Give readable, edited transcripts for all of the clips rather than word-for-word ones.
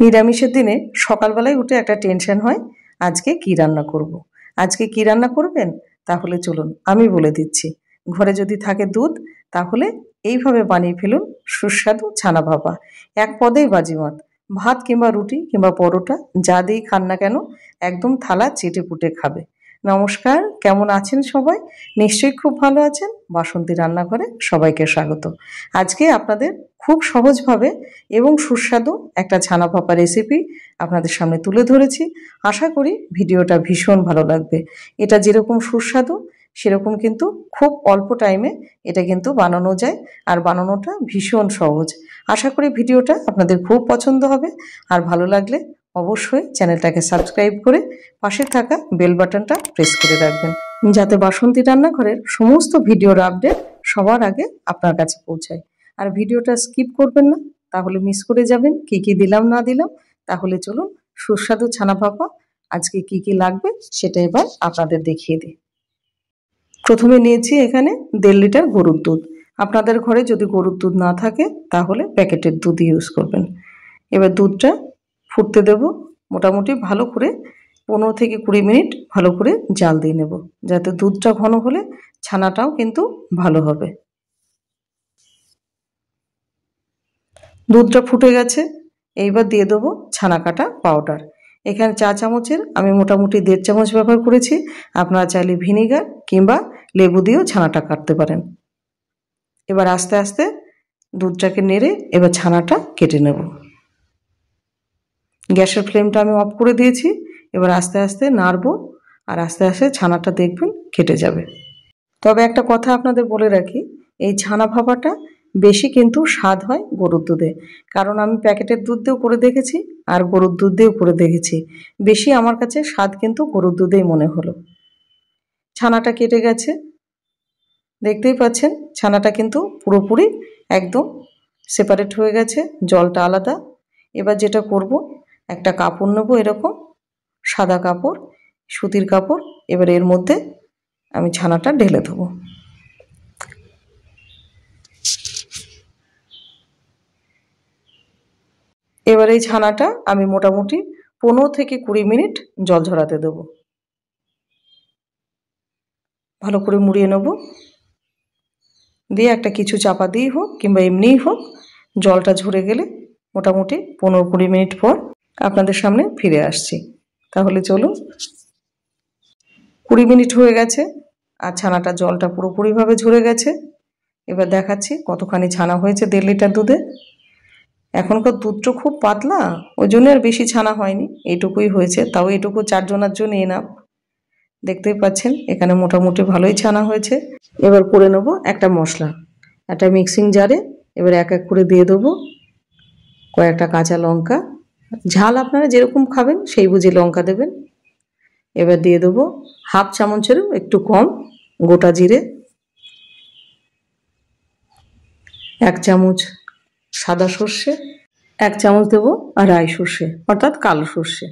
নিরামিষের দিনে সকালবেলায় উঠে একটা টেনশন হয়, আজকে কি রান্না করব। আজকে কি রান্না করবেন? তাহলে চলুন আমি বলে দিচ্ছি। ঘরে যদি থাকে দুধ, তাহলে এইভাবে বানিয়ে ফেলুন সুস্বাদু ছানা ভাপা। এক পদেই বাজিমাত। ভাত কিংবা রুটি কিংবা পরোটা যা দিয়েই খান না কেন, একদম থালা চেটে পুটে খাবে। নমস্কার, কেমন আছেন সবাই? নিশ্চয়ই খুব ভালো আছেন। বাসন্তী রান্নাঘরে সবাইকে স্বাগত। আজকে আপনাদের খুব সহজভাবে এবং সুস্বাদু একটা ছানা ভাপা রেসিপি আপনাদের সামনে তুলে ধরেছি। আশা করি ভিডিওটা ভীষণ ভালো লাগবে। এটা যেরকম সুস্বাদু, সেরকম কিন্তু খুব অল্প টাইমে এটা কিন্তু বানানো যায়, আর বানানোটা ভীষণ সহজ। আশা করি ভিডিওটা আপনাদের খুব পছন্দ হবে, আর ভালো লাগলে অবশ্যই চ্যানেলটাকে সাবস্ক্রাইব করে পাশে থাকা বেল বাটনটা প্রেস করে রাখবেন, যাতে বাসন্তী রান্নাঘরের সমস্ত ভিডিওর আপডেট সবার আগে আপনার কাছে পৌঁছায়। আর ভিডিওটা স্কিপ করবেন না, তাহলে মিস করে যাবেন কি কি দিলাম না দিলাম। তাহলে চলুন সুস্বাদু ছানা ভাপা আজকে কি কি লাগবে সেটা এবার আপনাদের দেখিয়ে দিই। প্রথমে নিয়েছি এখানে 1.5 লিটার গরুর দুধ। আপনাদের ঘরে যদি গরুর দুধ না থাকে তাহলে প্যাকেটের দুধ ইউজ করবেন। এবার দুধটা ফুটতে দেব। মোটামুটি ভালো করে 15 থেকে 20 মিনিট ভালো করে জাল দিয়ে নেব, যাতে দুধটা ঘন হলে ছানাটাও কিন্তু ভালো হবে। দুধটা ফুটে গেছে, এইবার দিয়ে দেবো ছানা কাটা পাউডার। এখানে চা চামচের আমি মোটামুটি 1.5 চামচ ব্যবহার করেছি। আপনারা চাইলে ভিনিগার কিংবা লেবু দিয়েও ছানাটা কাটতে পারেন। এবার আস্তে আস্তে দুধটাকে নেড়ে এবার ছানাটা কেটে নেব। গ্যাসের ফ্লেমটা আমি অফ করে দিয়েছি। এবার আস্তে আস্তে নাড়বো, আর আস্তে আস্তে ছানাটা দেখবেন কেটে যাবে। তবে একটা কথা আপনাদের বলে রাখি, এই ছানা ভাপাটা বেশি কিন্তু স্বাদ হয় গরুর দুধে, কারণ আমি প্যাকেটের দুধ দিয়েও করে দেখেছি আর গরুর দুধ দিয়েও করে দেখেছি। বেশি আমার কাছে স্বাদ কিন্তু গরুর দুধেই মনে হলো। ছানাটা কেটে গেছে, দেখতেই পাচ্ছেন ছানাটা কিন্তু পুরোপুরি একদম সেপারেট হয়ে গেছে, জলটা আলাদা। এবার যেটা করব, একটা কাপড় নেবো, এরকম সাদা কাপড়, সুতির কাপড়। এবার এর মধ্যে আমি ছানাটা ঢেলে দেবো। এবার এই ছানাটা আমি মোটামুটি 15 থেকে 20 মিনিট জল ঝরাতে দেবো। ভালো করে মুড়িয়ে নেব, দিয়ে একটা কিছু চাপা দিয়েই হোক কিংবা এমনিই হোক, জলটা ঝরে গেলে মোটামুটি 15-20 মিনিট পর আপনাদের সামনে ফিরে আসছি। তাহলে চলুন। 20 মিনিট হয়ে গেছে আর ছানাটা জলটা পুরোপুরিভাবে ঝরে গেছে। এবার দেখাচ্ছি কতখানি ছানা হয়েছে 1.5 লিটার দুধে। এখনকার দুধটা খুব পাতলা, ওই জন্য আর বেশি ছানা হয়নি, এইটুকুই হয়েছে। তাও এটুকু 4 জনের জন্য এনাফ। দেখতেই পাচ্ছেন এখানে মোটামুটি ভালোই ছানা হয়েছে। এবার করে নেব একটা মশলা। একটা মিক্সিং জারে এবার এক এক করে দিয়ে দেবো কয়েকটা কাঁচা লঙ্কা। ঝাল আপনারা যেরকম খাবেন সেই বুঝে লঙ্কা দেবেন। এবার দিয়ে দেবো 1/2 চামচেরও একটু কম গোটা জিরে, 1 চামচ সাদা সর্ষে, 1 চামচ দেবো রাই সর্ষে অর্থাৎ কালো সর্ষে,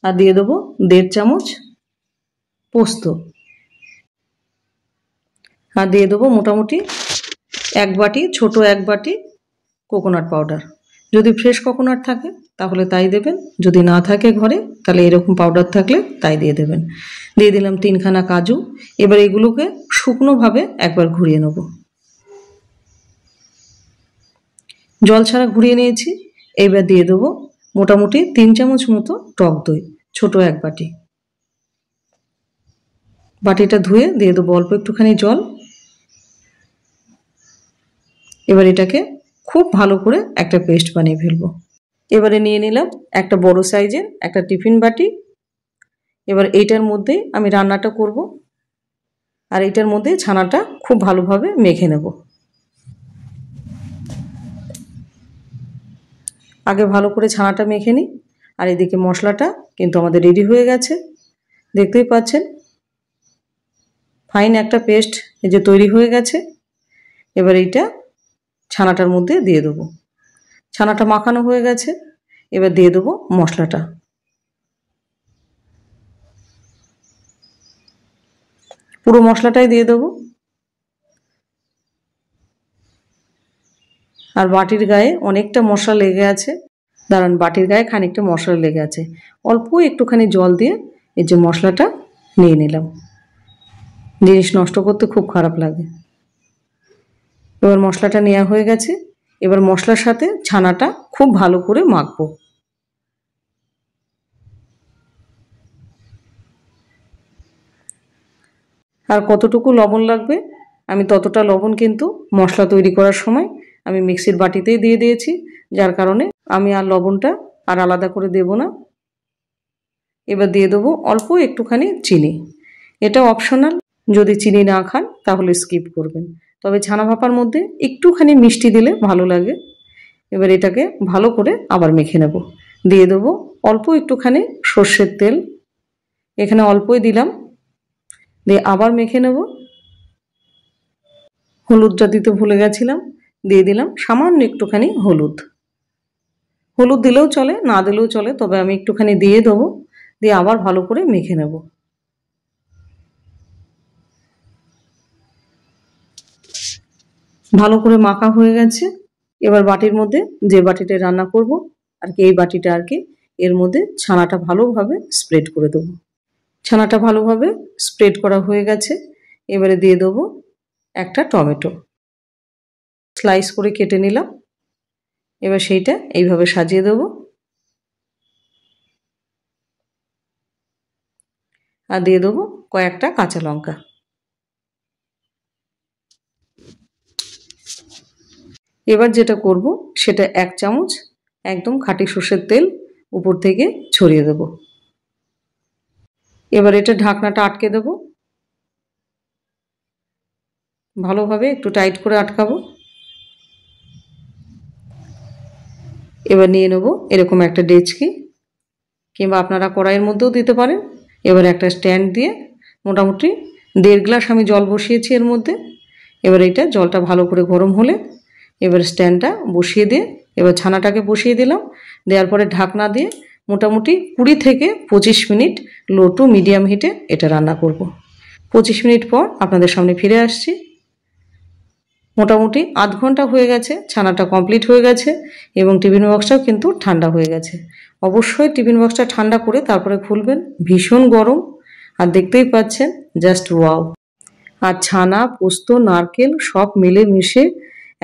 আর দিয়ে দেবো 1.5 চামচ পোস্ত, আর দিয়ে দেবো মোটামুটি 1 বাটি, ছোট 1 বাটি কোকোনাট পাউডার। যদি ফ্রেশ কোকোনাট থাকে তাহলে তাই দেবেন, যদি না থাকে ঘরে তাহলে এরকম পাউডার থাকলে তাই দিয়ে দেবেন। দিয়ে দিলাম 3খানা কাজু। এবার এগুলোকে শুকনোভাবে একবার ঘুরিয়ে নেব। জল ছাড়া ঘুরিয়ে নিয়েছি। এইবার দিয়ে দেবো মোটামুটি 3 চামচ মতো টক দই, ছোট 1 বাটি। বাটিটা ধুয়ে দিয়ে দেবো অল্প একটুখানি জল। এবার এটাকে খুব ভালো করে একটা পেস্ট বানিয়ে ফেলবো। এবারে নিয়ে নিলাম একটা বড় সাইজের একটা টিফিন বাটি। এবার এইটার মধ্যেই আমি রান্নাটা করব, আর এইটার মধ্যে ছানাটা খুব ভালোভাবে মেখে নেব। আগে ভালো করে ছানাটা মেখে নিই, আর এদিকে মশলাটা কিন্তু আমাদের রেডি হয়ে গেছে। দেখতেই পাচ্ছেন ফাইন একটা পেস্ট এই যে তৈরি হয়ে গেছে। এবার এইটা ছানাটার মধ্যে দিয়ে দেবো। ছানাটা মাখানো হয়ে গেছে, এবার দিয়ে দেবো মশলাটা। পুরো মশলাটাই দিয়ে দেবো। আর বাটির গায়ে অনেকটা মশলা লেগে আছে, দাঁড়ান, বাটির গায়ে খানিকটা মশলা লেগে আছে, অল্প একটুখানি জল দিয়ে এই যে মশলাটা নিয়ে নিলাম। জিনিস নষ্ট করতে খুব খারাপ লাগে। এবার মশলাটা নেওয়া হয়ে গেছে। এবার মশলার সাথে ছানাটা খুব ভালো করে মাখবো। আর কতটুকু লবণ লাগবে আমি ততটা লবণ কিন্তু মশলা তৈরি করার সময় আমি মিক্সির বাটিতেই দিয়ে দিয়েছি, যার কারণে আমি আর লবণটা আর আলাদা করে দেব না। এবার দিয়ে দেবো অল্প একটুখানি চিনি। এটা অপশনাল, যদি চিনি না খান তাহলে স্কিপ করবেন, তবে ছানা ভাপার মধ্যে একটুখানি মিষ্টি দিলে ভালো লাগে। এবার এটাকে ভালো করে আবার মেখে নেব। দিয়ে দেবো অল্প একটুখানি সর্ষের তেল, এখানে অল্পই দিলাম, দিয়ে আবার মেখে নেব। হলুদটা দিতে ভুলে গেছিলাম, দিয়ে দিলাম সামান্য একটুখানি হলুদ। হলুদ দিলেও চলে, না দিলেও চলে, তবে আমি একটুখানি দিয়ে দেবো। দিয়ে আবার ভালো করে মেখে নেব। ভালো করে মাখা হয়ে গেছে। এবার বাটির মধ্যে, যে বাটিতে রান্না করব আর কি, এই বাটিটা আর কি, এর মধ্যে ছানাটা ভালোভাবে স্প্রেড করে দেবো। ছানাটা ভালোভাবে স্প্রেড করা হয়ে গেছে। এবারে দিয়ে দেবো একটা টমেটো, স্লাইস করে কেটে নিলাম। এবার সেইটা এইভাবে সাজিয়ে দেবো। আর দিয়ে দেবো কয়েকটা কাঁচা লঙ্কা। এবার যেটা করব সেটা 1 চামচ একদম খাঁটি সর্ষের তেল উপর থেকে ছড়িয়ে দেব। এবার এটা ঢাকনাটা আটকে দেব, ভালোভাবে একটু টাইট করে আটকাবো। এবার নিয়ে নেব এরকম একটা ডেচকি, কিংবা আপনারা কড়াইয়ের মধ্যেও দিতে পারেন। এবার একটা স্ট্যান্ড দিয়ে মোটামুটি 1.5 গ্লাস আমি জল বসিয়েছি এর মধ্যে। এবার এইটা জলটা ভালো করে গরম হলে এবার স্ট্যান্ডটা বসিয়ে দিয়ে এবার ছানাটাকে বসিয়ে দিলাম। দেওয়ার পরে ঢাকনা দিয়ে মোটামুটি 20 থেকে 25 মিনিট লো টু মিডিয়াম হিটে এটা রান্না করব। 25 মিনিট পর আপনাদের সামনে ফিরে আসছি। মোটামুটি আধ ঘন্টা হয়ে গেছে, ছানাটা কমপ্লিট হয়ে গেছে এবং টিফিন বক্সটাও কিন্তু ঠান্ডা হয়ে গেছে। অবশ্যই টিফিন বক্সটা ঠান্ডা করে তারপরে খুলবেন, ভীষণ গরম। আর দেখতেই পাচ্ছেন জাস্ট ওয়াও। আর ছানা, পোস্ত, নারকেল সব মিলে মিশে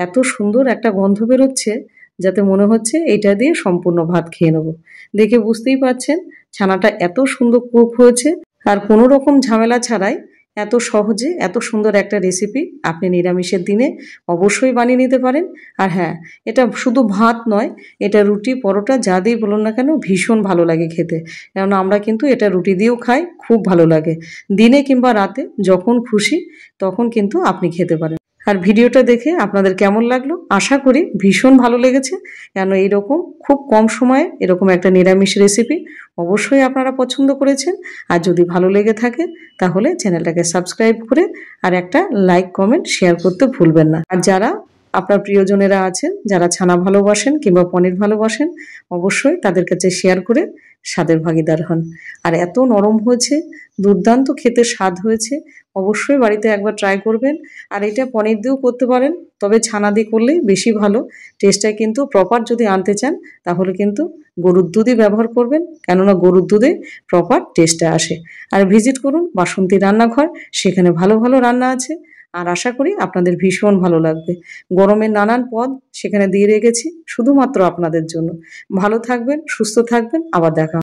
এত সুন্দর একটা গন্ধ বেরোচ্ছে, যাতে মনে হচ্ছে এটা দিয়ে সম্পূর্ণ ভাত খেয়ে নেব। দেখে বুঝতেই পাচ্ছেন ছানাটা এত সুন্দর কুক হয়েছে। আর কোনো রকম ঝামেলা ছাড়াই এত সহজে এত সুন্দর একটা রেসিপি আপনি নিরামিষের দিনে অবশ্যই বানিয়ে নিতে পারেন। আর হ্যাঁ, এটা শুধু ভাত নয়, এটা রুটি, পরোটা যা দিয়েই বলুন না কেন ভীষণ ভালো লাগে খেতে। কেননা আমরা কিন্তু এটা রুটি দিয়েও খাই, খুব ভালো লাগে। দিনে কিংবা রাতে যখন খুশি তখন কিন্তু আপনি খেতে পারেন। আর ভিডিওটা দেখে আপনাদের কেমন লাগলো আশা করি ভীষণ ভালো লেগেছে, কেন এইরকম খুব কম সময়ে এরকম একটা নিরামিষ রেসিপি অবশ্যই আপনারা পছন্দ করেছেন। আর যদি ভালো লেগে থাকে তাহলে চ্যানেলটাকে সাবস্ক্রাইব করে আর একটা লাইক, কমেন্ট, শেয়ার করতে ভুলবেন না। আর যারা আপনার প্রিয়জনেরা আছেন যারা ছানা ভালোবাসেন কিংবা পনির ভালোবাসেন, অবশ্যই তাদের কাছে শেয়ার করে স্বাদের ভাগিদার হন। আর এত নরম হয়েছে, দুর্দান্ত খেতে স্বাদ হয়েছে, অবশ্যই বাড়িতে একবার ট্রাই করবেন। আর এটা পনির দিয়েও করতে পারেন, তবে ছানা দিয়ে করলেই বেশি ভালো। টেস্টটা কিন্তু প্রপার যদি আনতে চান তাহলে কিন্তু গরুর দুধই ব্যবহার করবেন, কেননা গরুর দুধে প্রপার টেস্টটা আসে। আর ভিজিট করুন বাসন্তী রান্নাঘর, সেখানে ভালো ভালো রান্না আছে। আর আশা করি আপনাদের ভীষণ ভালো লাগবে। গরমের নানান পদ সেখানে দিয়ে রেখেছি শুধুমাত্র আপনাদের জন্য। ভালো থাকবেন, সুস্থ থাকবেন, আবার দেখা